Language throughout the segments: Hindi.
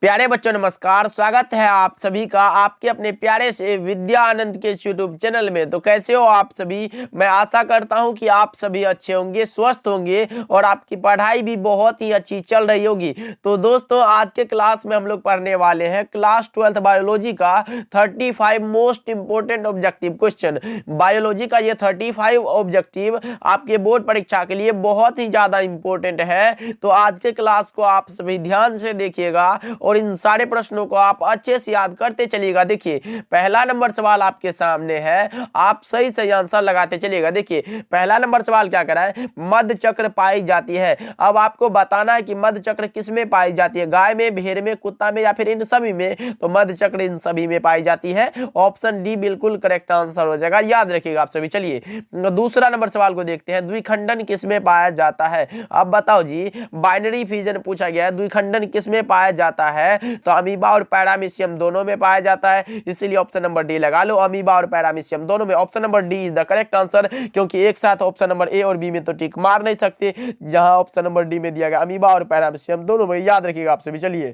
प्यारे बच्चों नमस्कार, स्वागत है आप सभी का आपके अपने प्यारे से विद्या आनंद के यूट्यूब चैनल में। तो कैसे हो आप सभी? मैं आशा करता हूं कि आप सभी अच्छे होंगे, स्वस्थ होंगे और आपकी पढ़ाई भी बहुत ही अच्छी चल रही होगी। तो दोस्तों, आज के क्लास में हम लोग पढ़ने वाले हैं क्लास 12th बायोलॉजी का 35 most important objective question. Biology का ये 35 ऑब्जेक्टिव आपके बोर्ड परीक्षा के लिए बहुत ही ज्यादा इंपॉर्टेंट है। तो आज के क्लास को आप सभी ध्यान से देखिएगा और इन सारे प्रश्नों को आप अच्छे से याद करते चलिएगा। देखिए, पहला नंबर सवाल आपके सामने है, आप सही सही आंसर लगाते चलिएगा। देखिए, पहला नंबर सवाल क्या कह रहा है, मध्य चक्र पाई जाती है। अब आपको बताना है कि मध्य चक्र किस में पाई जाती है, गाय में, भेड़ में, कुत्ता में या फिर इन सभी में। तो मध्य चक्र इन सभी में पाई जाती है। ऑप्शन डी बिल्कुल करेक्ट आंसर हो जाएगा, याद रखिएगा आप सभी। चलिए दूसरा नंबर सवाल को देखते हैं, द्विखंडन किस में पाया जाता है। अब बताओ जी, बाइनरी फिजन पूछा गया है, द्विखंडन किस में पाया जाता है। तो अमीबा और पैरामीशियम दोनों में पाया जाता है, इसलिए ऑप्शन नंबर डी लगा लो। अमीबा और पैरामीशियम दोनों में, option number D is the correct answer. क्योंकि एक साथ ऑप्शन नंबर ए और बी में तो टिक मार नहीं सकते, जहां ऑप्शन नंबर डी में दिया गया अमीबा और पैरामीशियम दोनों में, याद रखिएगा आप सभी। चलिए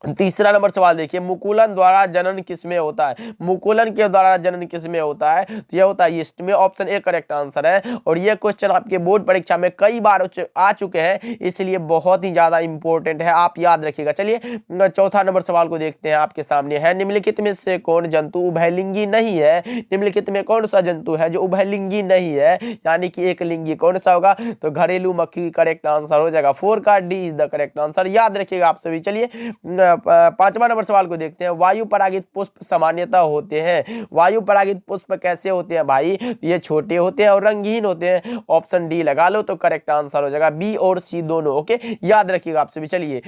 तीसरा नंबर सवाल देखिए, मुकुलन द्वारा जनन किसमें होता है। मुकुलन के द्वारा जनन किसमें होता है, तो यह होता है यीस्ट में। ऑप्शन ए करेक्ट आंसर है और यह क्वेश्चन आपके बोर्ड परीक्षा में कई बार आ चुके हैं, इसलिए बहुत ही ज्यादा इंपॉर्टेंट है, आप याद रखिएगा। चलिए चौथा नंबर सवाल को देखते हैं, आपके सामने है, निम्नलिखित में से कौन जंतु उभयलिंगी नहीं है। निम्नलिखित में कौन सा जंतु है जो उभयलिंगी नहीं है, यानी कि एक लिंगी, कौन सा होगा, तो घरेलू मक्खी करेक्ट आंसर हो जाएगा। 4 का D is the correct answer, याद रखिएगा आप सभी। चलिए पांचवा नंबर सवाल को देखते हैं, वायु परागित पुष्प सामान्यतः होते हैं। वायु परागित पुष्प कैसे होते हैं भाई, ये छोटे होते हैं और रंगहीन होते हैं। ऑप्शन डी लगा लो तो करेक्ट आंसर हो जाएगा, बी और सी दोनों। ओके, याद रखिएगा आप सभी। चलिए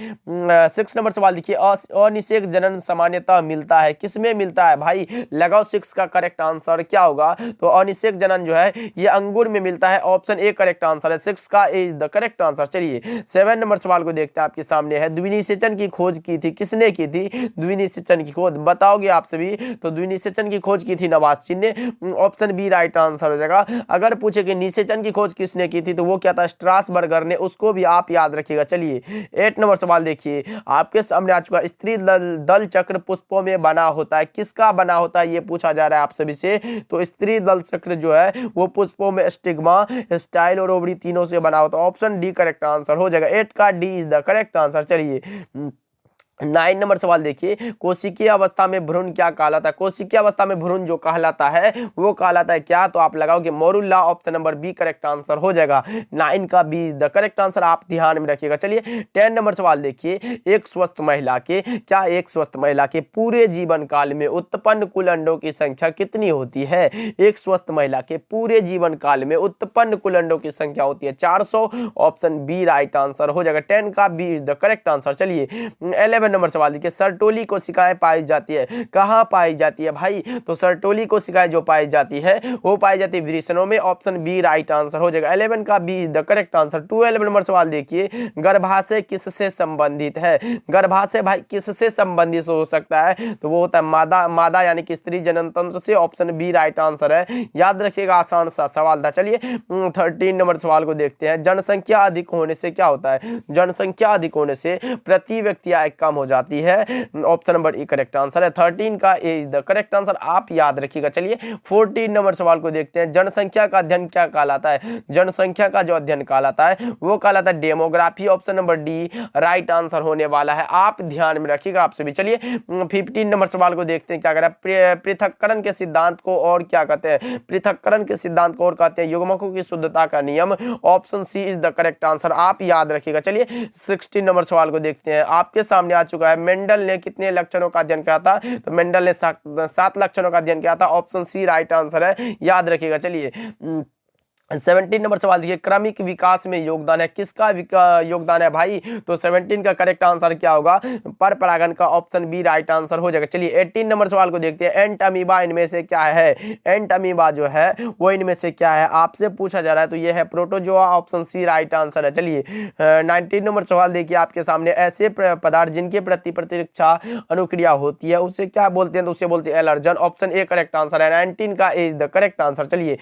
6 नंबर सवाल देखिए, अनिषेक जनन सामान्यतः मिलता है, किसमें मिलता है भाई, लगाओ 6 का करेक्ट आंसर क्या होगा, तो अनिषेक जनन जो है ये अंगूर में मिलता है। ऑप्शन ए करेक्ट आंसर है, 6 का A is the correct answer. चलिए 7 नंबर सवाल को देखते हैं, आपके सामने है, द्विनिषेचन की खोज की थी किसने की थी। द्विनिषेचन की खोज बताओगे आप सभी, तो द्विनिषेचन की खोज की थी नवाज़ ने। ऑप्शन बी राइट आंसर हो जाएगा। अगर पूछे कि निषेचन की खोज किसने की थी, तो वो क्या था, स्ट्रासबर्गर ने, उसको भी आप याद रखिएगा। चलिए 8 नंबर सवाल देखिए, आपके सामने आ चुका, स्त्री दल चक्र पुष्पों में बना होता है, किसका बना होता है ये पूछा जा रहा है आप सभी से। तो स्त्री दल चक्र जो है वो पुष्पों में स्टिग्मा, स्टाइल और ओवरी तीनों से बना होता है। ऑप्शन डी करेक्ट आंसर हो जाएगा, 8 का D is the correct answer. चलिए 9 नंबर सवाल देखिए, कोशिकीय अवस्था में भ्रूण क्या कहलाता है। कोशिकीय अवस्था में भ्रूण जो कहलाता है वो कहलाता है क्या, तो आप लगाओगे मोरुल्ला। Option number B correct answer हो जाएगा, 9 का B is the correct answer, आप ध्यान में रखिएगा। चलिए 10 नंबर सवाल देखिए, एक स्वस्थ महिला के पूरे जीवन काल में उत्पन्न कुल अंडों की संख्या कितनी होती है। एक स्वस्थ महिला के पूरे जीवन काल में उत्पन्न कुल अंडों की संख्या होती है 400। ऑप्शन बी राइट आंसर हो जाएगा, 10 का B is the correct answer. चलिए 11 नंबर सवाल देखिए, सरटोली कोशिकाएं पाई जाती है, कहां पाई जाती है भाई, तो सरटोली कोशिकाएं जो पाई जाती है वो पाई जाती है वृषणों में। ऑप्शन बी राइट आंसर हो जाएगा, 11 का B is the correct answer. 12 नंबर सवाल देखिए, गर्भाशय किससे संबंधित है। गर्भाशय भाई किससे संबंधित हो सकता है, तो वो होता है मादा यानी कि स्त्री जनन तंत्र से। ऑप्शन बी राइट आंसर है, याद रखिएगा, आसान सा सवाल था। चलिए 13 नंबर सवाल को देखते हैं, जनसंख्या अधिक होने से क्या होता है। जनसंख्या अधिक होने से प्रति व्यक्ति आय कम हो जाती है। ऑप्शन नंबर ई करेक्ट आंसर है, 13 का A is the correct answer, आप याद रखिएगा। चलिए 14 नंबर सवाल को देखते हैं, जनसंख्या का अध्ययन क्या कहलाता है। जनसंख्या का जो अध्ययन कहलाता है वो कहलाता है demography. Option number D right answer होने वाला है, आप ध्यान में रखिएगा आप सभी। चलिए 15 नंबर सवाल को देखते हैं, क्या कह रहा है, पृथक्करण के सिद्धांत को और क्या कहते हैं। पृथक्करण के सिद्धांत को और कहते हैं युग्मकों की शुद्धता का नियम। Option C is the correct answer, आप याद रखिएगा। चलिए 16 नंबर सवाल को देखते हैं, आपके सामने आ चुका है, मेंडल ने कितने लक्षणों का अध्ययन किया था, तो मेंडल ने 7 लक्षणों का अध्ययन किया था। ऑप्शन सी राइट आंसर है, याद रखिएगा। चलिए 17 नंबर सवाल देखिए, क्रमिक विकास में योगदान है, किसका योगदान है भाई, तो 17 का करेक्ट आंसर क्या होगा, पर परागण का। ऑप्शन बी राइट आंसर हो जाएगा। चलिए 18 नंबर सवाल को देखते हैं, एंट अमीबा इनमें से क्या है। एंट अमीबा जो है वो इनमें से क्या है, आपसे पूछा जा रहा है, तो ये है protozoa. Option C right answer है। चलिए 19 नंबर सवाल देखिए, आपके सामने ऐसे पदार्थ जिनके प्रति प्रतिरक्षा अनुक्रिया होती है उसे क्या बोलते हैं, तो उसे बोलते हैं allergen. Option A correct answer है, 19 का A is the correct answer. चलिए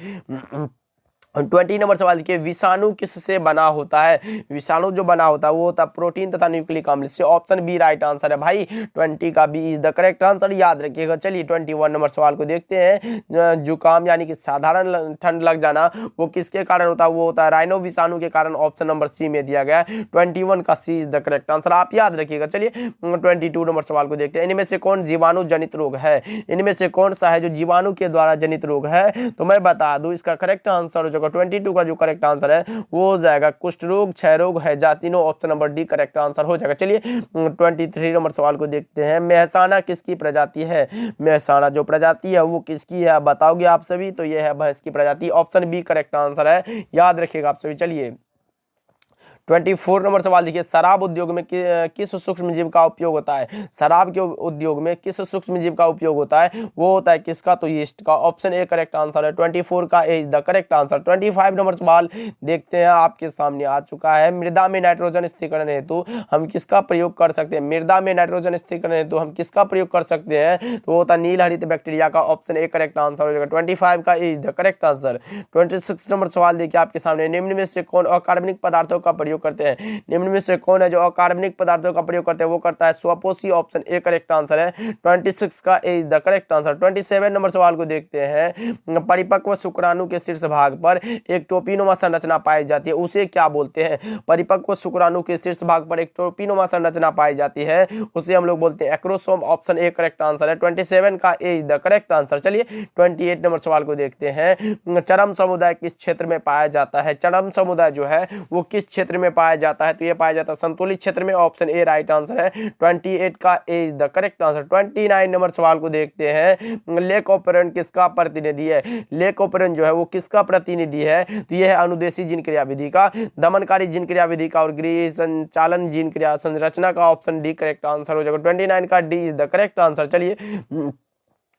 20 नंबर सवाल देखिए, विषाणु किससे बना होता है? विषाणु जो बना होता है वो होता है प्रोटीन तथा न्यूक्लिक अम्ल से। ऑप्शन बी राइट आंसर है भाई, 20 का B is the correct answer, याद रखिएगा। चलिए 21 नंबर सवाल को देखते हैं। जुकाम यानी कि साधारण ठंड लग जाना वो किसके कारण होता है? वो होता है राइनो विषाणु के कारण। ऑप्शन नंबर सी में दिया गया है, 21 का सी इज द करेक्ट आंसर, आप याद रखिएगा। चलिए 22 नंबर सवाल को देखते हैं। इनमें से कौन जीवाणु जनित रोग है? इनमें से कौन सा है जो जीवाणु के द्वारा जनित रोग है? तो मैं बता दूं इसका करेक्ट आंसर हो जाएगा 22 का जो करेक्ट आंसर है वो हो जाएगा कुष्ठ रोग, क्षय रोग, हैजा, तीनों। Option number D correct answer हो जाएगा। चलिए 23 नंबर सवाल को देखते हैं। मेहसाना किसकी प्रजाति है? मेहसाना जो प्रजाति है वो किसकी है बताओगे आप सभी? तो ये है भैंस की प्रजाति। ऑप्शन बी करेक्ट आंसर है, याद रखिएगा आप सभी। चलिए 24 नंबर सवाल देखिए, शराब उद्योग में किस सूक्ष्म जीव का उपयोग होता है? शराब के उद्योग में किस सूक्ष्म जीव का उपयोग होता है? वो होता है किसका? तो यीस्ट का। ऑप्शन ए करेक्ट आंसर है, 24 का A is the correct answer. 25 number सवाल देखते हैं, आपके सामने आ चुका है। मृदा में नाइट्रोजन स्थिरीकरण हेतु हम किसका प्रयोग कर सकते हैं? मृदा में नाइट्रोजन स्थिरीकरण हेतु हम किसका प्रयोग कर सकते हैं? तो वो होता है नील हरित बैक्टीरिया का। ऑप्शन ए करेक्ट आंसर हो जाएगा, 25 का A is the correct answer. 26 number सवाल देखिए आपके सामने, निम्न में से कौन अकार्बनिक पदार्थों का प्रयोग करते हैं? निम्न में से कौन है जो अकार्बनिक पदार्थों का प्रयोग करते हैं? वो करता है स्वपोषी। ऑप्शन ए करेक्ट आंसर है, 26 का A is the correct answer. 27 number सवाल को देखते हैं। परिपक्व शुक्राणु के शीर्ष भाग पर एक टोपीनुमा संरचना पाई जाती है, उसे क्या बोलते हैं? परिपक्व शुक्राणु के शीर्ष भाग पर एक टोपीनुमा संरचना पाई जाती है, उसे हम लोग बोलते हैं acrosome. Option A correct answer है, 27 का A is the correct answer. चलिए 28 नंबर सवाल को देखते हैं। चरम समुदाय किस क्षेत्र में पाया जाता है? चरम समुदाय जो है वो किस क्षेत्र में पाया जाता है? तो ये पाया जाता है संतुलित क्षेत्र में। ऑप्शन ए राइट आंसर है, 28 का A is the correct answer. 29 number सवाल को देखते हैं। लेक ऑपरेंट किसका प्रतिनिधि है? लेक ऑपरेंट जो है वो किसका प्रतिनिधि है? तो यह है अनुदेशी जीन क्रिया विधि का, दमनकारी जीन क्रिया विधि का और गृह संचालन जीन क्रिया संरचना का। ऑप्शन डी करेक्ट आंसर हो जाएगा, 29 का D is the correct answer. चलिए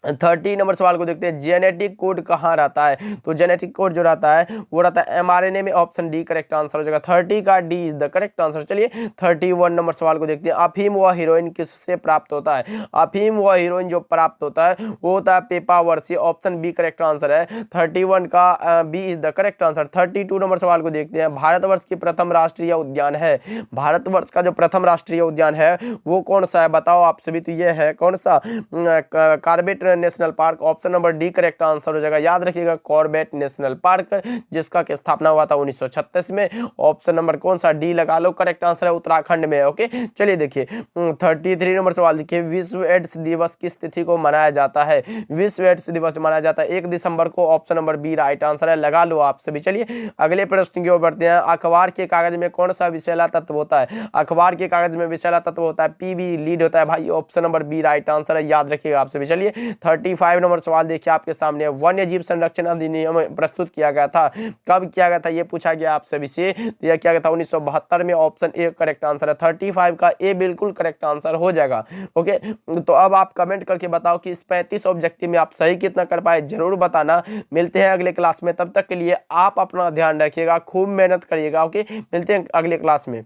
30 नंबर सवाल को देखते हैं। जेनेटिक कोड कहाँ रहता है? तो जेनेटिक कोड जो रहता है वो रहता है एमआरएनए में। ऑप्शन डी करेक्ट आंसर हो जाएगा, 30 का D is the correct answer. चलिए 31 नंबर सवाल को देखते हैं। अफीम व हीरोइन किससे प्राप्त होता है? अफीम व हीरोइन जो प्राप्त होता है वो होता है पेपावर से। ऑप्शन बी करेक्ट आंसर है, 31 का B is the correct answer. 32 नंबर सवाल को देखते हैं। भारतवर्ष की प्रथम राष्ट्रीय उद्यान है, भारतवर्ष का जो प्रथम राष्ट्रीय उद्यान है वो कौन सा है बताओ आप सभी? तो ये है कौन सा? Corbett national park. Option number D correct answer हो जाएगा, याद रखिएगा कॉर्बेट नेशनल पार्क, जिसका की स्थापना हुआ था 1936 में। ऑप्शन नंबर कौन सा? डी लगा लो, करेक्ट आंसर है उत्तराखंड में। ओके चलिए देखिए 33 नंबर सवाल देखिए। विश्व एड्स दिवस किस तिथि को मनाया जाता है? विश्व एड्स दिवस मनाया जाता है 1 दिसंबर को। Option number B right answer है, लगा लो आप सभी। चलिए अगले प्रश्न की ओर बढ़ते हैं। अखबार के कागज में कौन सा विषैला तत्व होता है? अखबार के कागज में विषैला तत्व होता है पीबी, लीड होता है भाई। Option number B right answer है, याद रखिएगा आप सभी। चलिए 35 नंबर सवाल देखिए आपके सामने। वन्य जीव संरक्षण अधिनियम प्रस्तुत किया गया था, कब किया गया था ये पूछा गया आप सभी से। तो यह किया गया था 1972 में। ऑप्शन ए करेक्ट आंसर है, 35 का ए बिल्कुल करेक्ट आंसर हो जाएगा। ओके तो अब आप कमेंट करके बताओ कि इस 35 ऑब्जेक्टिव में आप सही कितना कर पाए, जरूर बताना। मिलते हैं अगले क्लास में, तब तक के लिए आप अपना ध्यान रखिएगा, खूब मेहनत करिएगा। ओके मिलते हैं अगले क्लास में।